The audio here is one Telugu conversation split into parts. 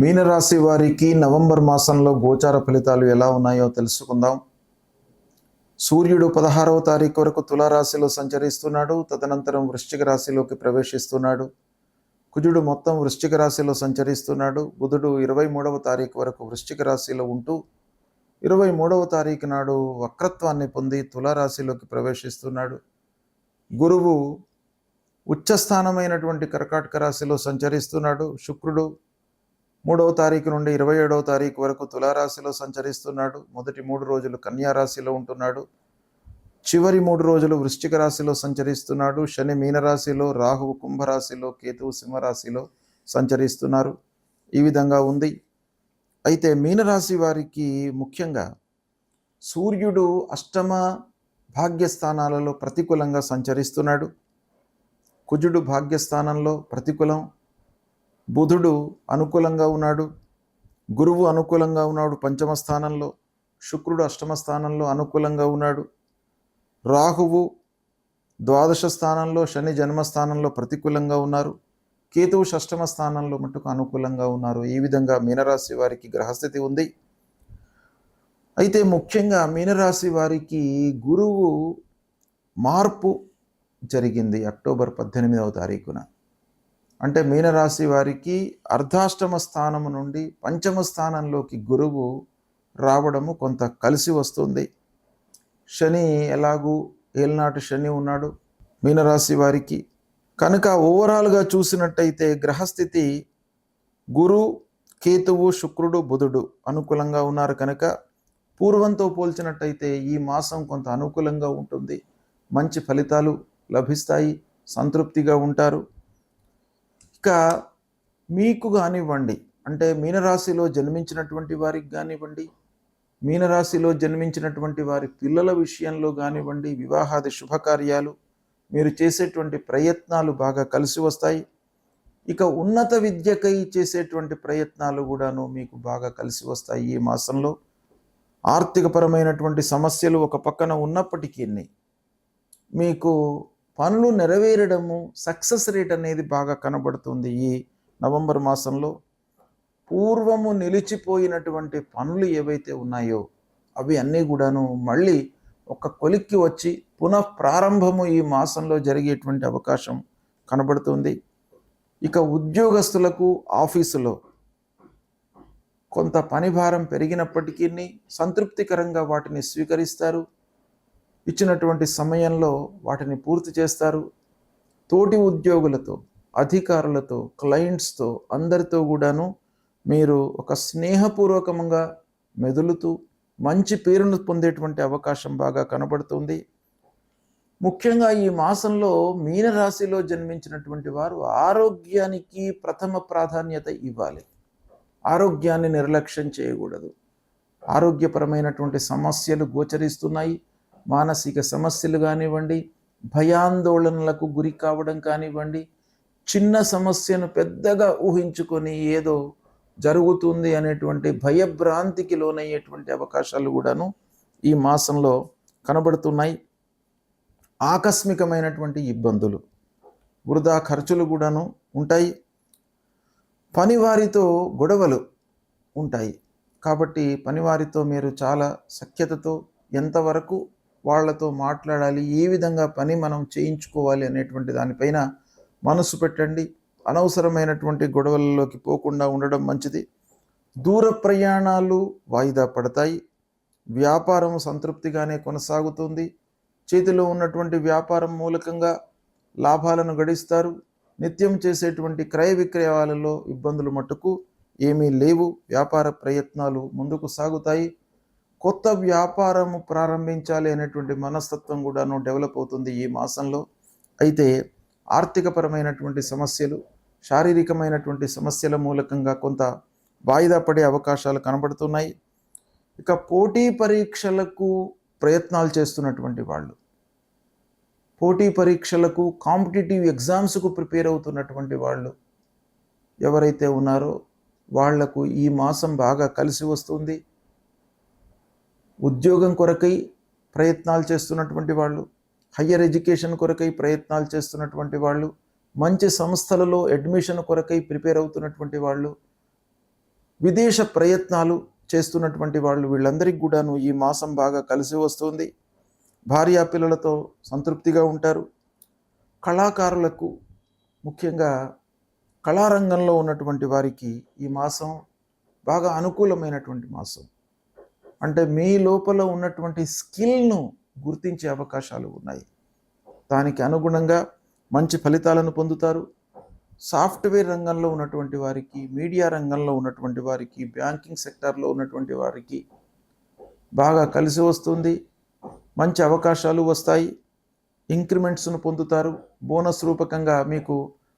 మీనరాశి వారికి నవంబర్ మాసంలో గోచార ఫలితాలు ఎలా ఉన్నాయో తెలుసుకుందాం. సూర్యుడు 16వ తారీఖు వరకు తులారాశిలో సంచరిస్తున్నాడు. తదనంతరం వృశ్చిక రాశిలోకి ప్రవేశిస్తున్నాడు. కుజుడు మొత్తం వృశ్చిక రాశిలో సంచరిస్తున్నాడు. బుధుడు 23వ తారీఖు వరకు వృశ్చిక రాశిలో ఉంటూ 23వ తారీఖు నాడు వక్రత్వాన్ని పొంది తులారాశిలోకి ప్రవేశిస్తున్నాడు. గురువు ఉచ్చస్థానమైనటువంటి కర్కాటక రాశిలో సంచరిస్తున్నాడు. శుక్రుడు 3వ తారీఖు నుండి 27వ తారీఖు వరకు తులారాశిలో సంచరిస్తున్నాడు. మొదటి 3 రోజులు కన్యా రాశిలో ఉంటున్నాడు. చివరి 3 రోజులు వృశ్చిక రాశిలో సంచరిస్తున్నాడు. శని మీనరాశిలో, రాహువు కుంభరాశిలో, కేతువు సింహరాశిలో సంచరిస్తున్నారు. ఈ విధంగా ఉంది. అయితే మీనరాశి వారికి ముఖ్యంగా సూర్యుడు అష్టమ భాగ్యస్థానాలలో ప్రతికూలంగా సంచరిస్తున్నాడు. కుజుడు భాగ్యస్థానంలో ప్రతికూలం, బుధుడు అనుకూలంగా ఉన్నాడు, గురువు అనుకూలంగా ఉన్నాడు పంచమ స్థానంలో, శుక్రుడు అష్టమ స్థానంలో అనుకూలంగా ఉన్నాడు, రాహువు ద్వాదశ స్థానంలో, శని జన్మస్థానంలో ప్రతికూలంగా ఉన్నారు, కేతువు షష్టమ స్థానంలో మటుకు అనుకూలంగా ఉన్నారు. ఈ విధంగా మీనరాశి వారికి గ్రహస్థితి ఉంది. అయితే ముఖ్యంగా మీనరాశి వారికి గురువు మార్పు జరిగింది అక్టోబర్ 18వ తారీఖున. అంటే మీనరాశి వారికి అర్ధాష్టమ స్థానము నుండి పంచమ స్థానంలోకి గురువు రావడము కొంత కలిసి వస్తుంది. శని ఎలాగూ ఏలినాటి శని ఉన్నాడు మీనరాశి వారికి. కనుక ఓవరాల్గా చూసినట్టయితే గ్రహస్థితి గురు, కేతువు, శుక్రుడు, బుధుడు అనుకూలంగా ఉన్నారు. కనుక పూర్వంతో పోల్చినట్టయితే ఈ మాసం కొంత అనుకూలంగా ఉంటుంది. మంచి ఫలితాలు లభిస్తాయి, సంతృప్తిగా ఉంటారు. ఇక మీకు కానివ్వండి, అంటే మీనరాశిలో జన్మించినటువంటి వారికి కానివ్వండి, మీనరాశిలో జన్మించినటువంటి వారి పిల్లల విషయంలో కానివ్వండి, వివాహాది శుభకార్యాలు, మీరు చేసేటువంటి ప్రయత్నాలు బాగా కలిసి వస్తాయి. ఇక ఉన్నత విద్యకై చేసేటువంటి ప్రయత్నాలు కూడాను మీకు బాగా కలిసి వస్తాయి. ఈ మాసంలో ఆర్థికపరమైనటువంటి సమస్యలు ఒక పక్కన ఉన్నప్పటికీ మీకు పనులు నెరవేరడము, సక్సెస్ రేట్ అనేది బాగా కనబడుతుంది. ఈ నవంబర్ మాసంలో పూర్వము నిలిచిపోయినటువంటి పనులు ఏవైతే ఉన్నాయో అవి అన్నీ కూడాను మళ్ళీ ఒక కొలిక్కి వచ్చి పునఃప్రారంభము ఈ మాసంలో జరిగేటువంటి అవకాశం కనబడుతుంది. ఇక ఉద్యోగస్తులకు ఆఫీసులో కొంత పనిభారం పెరిగినప్పటికీ సంతృప్తికరంగా వాటిని స్వీకరిస్తారు. ఇచ్చినటువంటి సమయంలో వాటిని పూర్తి చేస్తారు. తోటి ఉద్యోగులతో, అధికారులతో, క్లయింట్స్తో అందరితో కూడాను మీరు ఒక స్నేహపూర్వకంగా మెదులుతూ మంచి పేరును పొందేటువంటి అవకాశం బాగా కనబడుతుంది. ముఖ్యంగా ఈ మాసంలో మీనరాశిలో జన్మించినటువంటి వారు ఆరోగ్యానికి ప్రథమ ప్రాధాన్యత ఇవ్వాలి. ఆరోగ్యాన్ని నిర్లక్ష్యం చేయకూడదు. ఆరోగ్యపరమైనటువంటి సమస్యలు గోచరిస్తున్నాయి. మానసిక సమస్యలు కానివ్వండి, భయాందోళనలకు గురి కావడం కానివ్వండి, చిన్న సమస్యను పెద్దగా ఊహించుకొని ఏదో జరుగుతుంది అనేటువంటి భయభ్రాంతికి లోనయ్యేటువంటి అవకాశాలు కూడాను ఈ మాసంలో కనబడుతున్నాయి. ఆకస్మికమైనటువంటి ఇబ్బందులు, వృధా ఖర్చులు కూడాను ఉంటాయి. పనివారితో గొడవలు ఉంటాయి. కాబట్టి పనివారితో మీరు చాలా సఖ్యతతో ఎంతవరకు వాళ్లతో మాట్లాడాలి, ఏ విధంగా పని మనం చేయించుకోవాలి అనేటువంటి దానిపైన మనసు పెట్టండి. అనవసరమైనటువంటి గొడవలలోకి పోకుండా ఉండడం మంచిది. దూర ప్రయాణాలు వాయిదా పడతాయి. వ్యాపారం సంతృప్తిగానే కొనసాగుతుంది. చేతిలో ఉన్నటువంటి వ్యాపారం మూలకంగా లాభాలను గడిస్తారు. నిత్యం చేసేటువంటి క్రయ విక్రయాలలో ఇబ్బందులు మట్టుకు ఏమీ లేవు. వ్యాపార ప్రయత్నాలు ముందుకు సాగుతాయి. కొత్త వ్యాపారము ప్రారంభించాలి అనేటువంటి మనస్తత్వం కూడాను డెవలప్ అవుతుంది ఈ మాసంలో. అయితే ఆర్థికపరమైనటువంటి సమస్యలు, శారీరకమైనటువంటి సమస్యల మూలకంగా కొంత వాయిదా పడే అవకాశాలు కనబడుతున్నాయి. ఇక పోటీ పరీక్షలకు ప్రయత్నాలు చేస్తున్నటువంటి వాళ్ళు, పోటీ పరీక్షలకు, కాంపిటేటివ్ ఎగ్జామ్స్కు ప్రిపేర్ అవుతున్నటువంటి వాళ్ళు ఎవరైతే ఉన్నారో వాళ్లకు ఈ మాసం బాగా కలిసి వస్తుంది. ఉద్యోగం కొరకై ప్రయత్నాలు చేస్తున్నటువంటి వాళ్ళు, హయ్యర్ ఎడ్యుకేషన్ కొరకై ప్రయత్నాలు చేస్తున్నటువంటి వాళ్ళు, మంచి సంస్థలలో అడ్మిషన్ కొరకై ప్రిపేర్ అవుతున్నటువంటి వాళ్ళు, విదేశ ప్రయత్నాలు చేస్తున్నటువంటి వాళ్ళు వీళ్ళందరికీ కూడాను ఈ మాసం బాగా కలిసి వస్తుంది. భార్యా పిల్లలతో సంతృప్తిగా ఉంటారు. కళాకారులకు, ముఖ్యంగా కళారంగంలో ఉన్నటువంటి వారికి ఈ మాసం బాగా అనుకూలమైనటువంటి మాసం. అంటే మీ లోపల ఉన్నటువంటి స్కిల్ను గుర్తించే అవకాశాలు ఉన్నాయి. దానికి అనుగుణంగా మంచి ఫలితాలను పొందుతారు. సాఫ్ట్వేర్ రంగంలో ఉన్నటువంటి వారికి, మీడియా రంగంలో ఉన్నటువంటి వారికి, బ్యాంకింగ్ సెక్టార్లో ఉన్నటువంటి వారికి బాగా కలిసి వస్తుంది. మంచి అవకాశాలు వస్తాయి. ఇంక్రిమెంట్స్ను పొందుతారు. బోనస్ రూపకంగా మీకు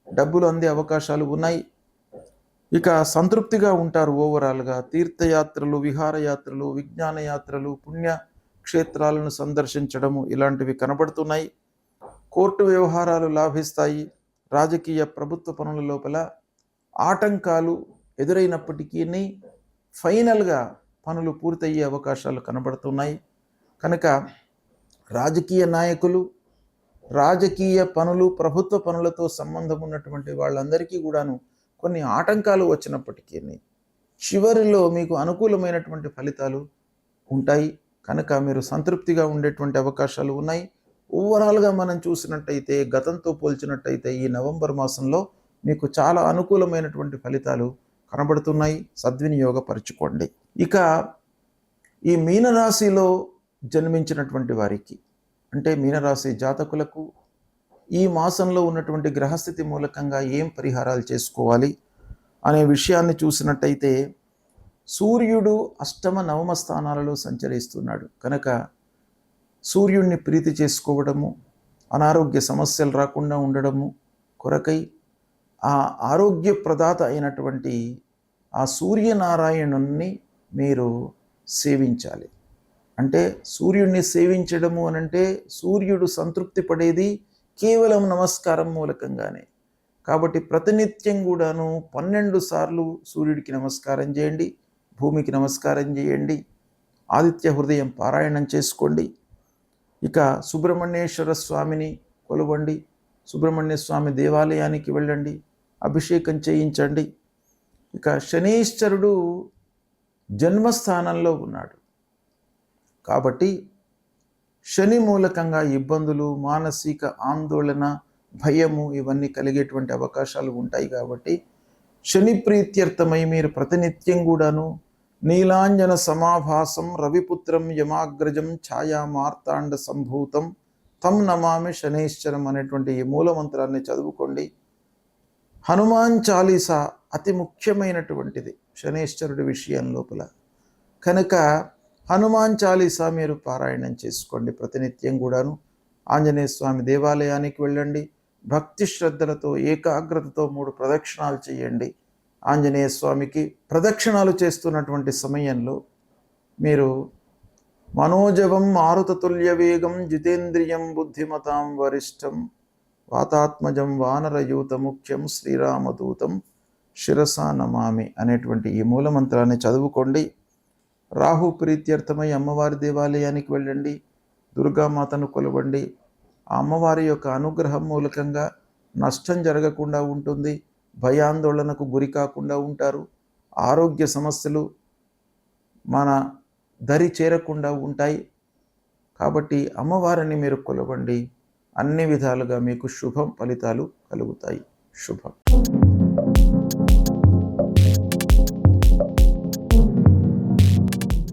డబ్బులు అందే అవకాశాలు ఉన్నాయి. ఇక సంతృప్తిగా ఉంటారు. ఓవరాల్గా తీర్థయాత్రలు, విహారయాత్రలు, విజ్ఞాన యాత్రలు, పుణ్య క్షేత్రాలను సందర్శించడము ఇలాంటివి కనబడుతున్నాయి. కోర్టు వ్యవహారాలు లాభిస్తాయి. రాజకీయ ప్రభుత్వ పనుల లోపల ఆటంకాలు ఎదురైనప్పటికీ ఫైనల్గా పనులు పూర్తయ్యే అవకాశాలు కనబడుతున్నాయి. కనుక రాజకీయ నాయకులు, రాజకీయ పనులు, ప్రభుత్వ పనులతో సంబంధం ఉన్నటువంటి వాళ్ళందరికీ కూడాను కొన్ని ఆటంకాలు వచ్చినప్పటికీ చివరిలో మీకు అనుకూలమైనటువంటి ఫలితాలు ఉంటాయి. కనుక మీరు సంతృప్తిగా ఉండేటువంటి అవకాశాలు ఉన్నాయి. ఓవరాల్గా మనం చూసినట్టయితే, గతంతో పోల్చినట్టయితే ఈ నవంబర్ మాసంలో మీకు చాలా అనుకూలమైనటువంటి ఫలితాలు కనబడుతున్నాయి. సద్వినియోగపరచుకోండి. ఇక ఈ మీనరాశిలో జన్మించినటువంటి వారికి, అంటే మీనరాశి జాతకులకు ఈ మాసంలో ఉన్నటువంటి గ్రహస్థితి మూలకంగా ఏం పరిహారాలు చేసుకోవాలి అనే విషయాన్ని చూసినట్టయితే, సూర్యుడు అష్టమ నవమ స్థానాలలో సంచరిస్తున్నాడు. కనుక సూర్యుడిని ప్రీతి చేసుకోవడము, అనారోగ్య సమస్యలు రాకుండా ఉండడము కొరకై ఆ ఆరోగ్య ప్రదాత అయినటువంటి ఆ సూర్యనారాయణుణ్ణి మీరు సేవించాలి. అంటే సూర్యుడిని సేవించడము అనంటే సూర్యుడు సంతృప్తి పడేది కేవలం నమస్కారం మూలకంగానే. కాబట్టి ప్రతినిత్యం కూడాను 12 సార్లు సూర్యుడికి నమస్కారం చేయండి, భూమికి నమస్కారం చేయండి, ఆదిత్య హృదయం పారాయణం చేసుకోండి. ఇక సుబ్రహ్మణ్యేశ్వర స్వామిని కొలవండి, సుబ్రహ్మణ్య స్వామి దేవాలయానికి వెళ్ళండి, అభిషేకం చేయించండి. ఇక శనీశ్వరుడు జన్మస్థానంలో ఉన్నాడు కాబట్టి శని మూలకంగా ఇబ్బందులు, మానసిక ఆందోళన, భయము ఇవన్నీ కలిగేటువంటి అవకాశాలు ఉంటాయి. కాబట్టి శని ప్రీత్యర్థమై మీరు ప్రతినిత్యం కూడాను నీలాంజన సమాభాసం రవిపుత్రం యమాగ్రజం ఛాయా మార్తాండ సంభూతం తం నమామి శనైశ్చరం అనేటువంటి ఈ మూలమంత్రాన్ని చదువుకోండి. హనుమాన్ చాలీసా అతి ముఖ్యమైనటువంటిది శనైశ్వరుడి విషయం లోపల. కనుక హనుమాన్ చాలీసా మీరు పారాయణం చేసుకోండి ప్రతినిత్యం కూడాను. ఆంజనేయ స్వామి దేవాలయానికి వెళ్ళండి, భక్తి శ్రద్ధలతో ఏకాగ్రతతో 3 ప్రదక్షిణాలు చేయండి. ఆంజనేయ స్వామికి ప్రదక్షిణాలు చేస్తున్నటువంటి సమయంలో మీరు మనోజవం మారుతతుల్య వేగం జితేంద్రియం బుద్ధిమతాం వరిష్టం వాతాత్మజం వానరయూత ముఖ్యం శ్రీరామదూతం శిరసా నమామి అనేటువంటి ఈ మూలమంత్రాన్ని చదువుకోండి. రాహు ప్రీత్యర్థమై అమ్మవారి దేవాలయానికి వెళ్ళండి, దుర్గామాతను కొలవండి. ఆ అమ్మవారి యొక్క అనుగ్రహం మూలకంగా నష్టం జరగకుండా ఉంటుంది, భయాందోళనకు గురి కాకుండా ఉంటారు, ఆరోగ్య సమస్యలు మన దరి చేరకుండా ఉంటాయి. కాబట్టి అమ్మవారిని మీరు కొలవండి, అన్ని విధాలుగా మీకు శుభం ఫలితాలు కలుగుతాయి. శుభం.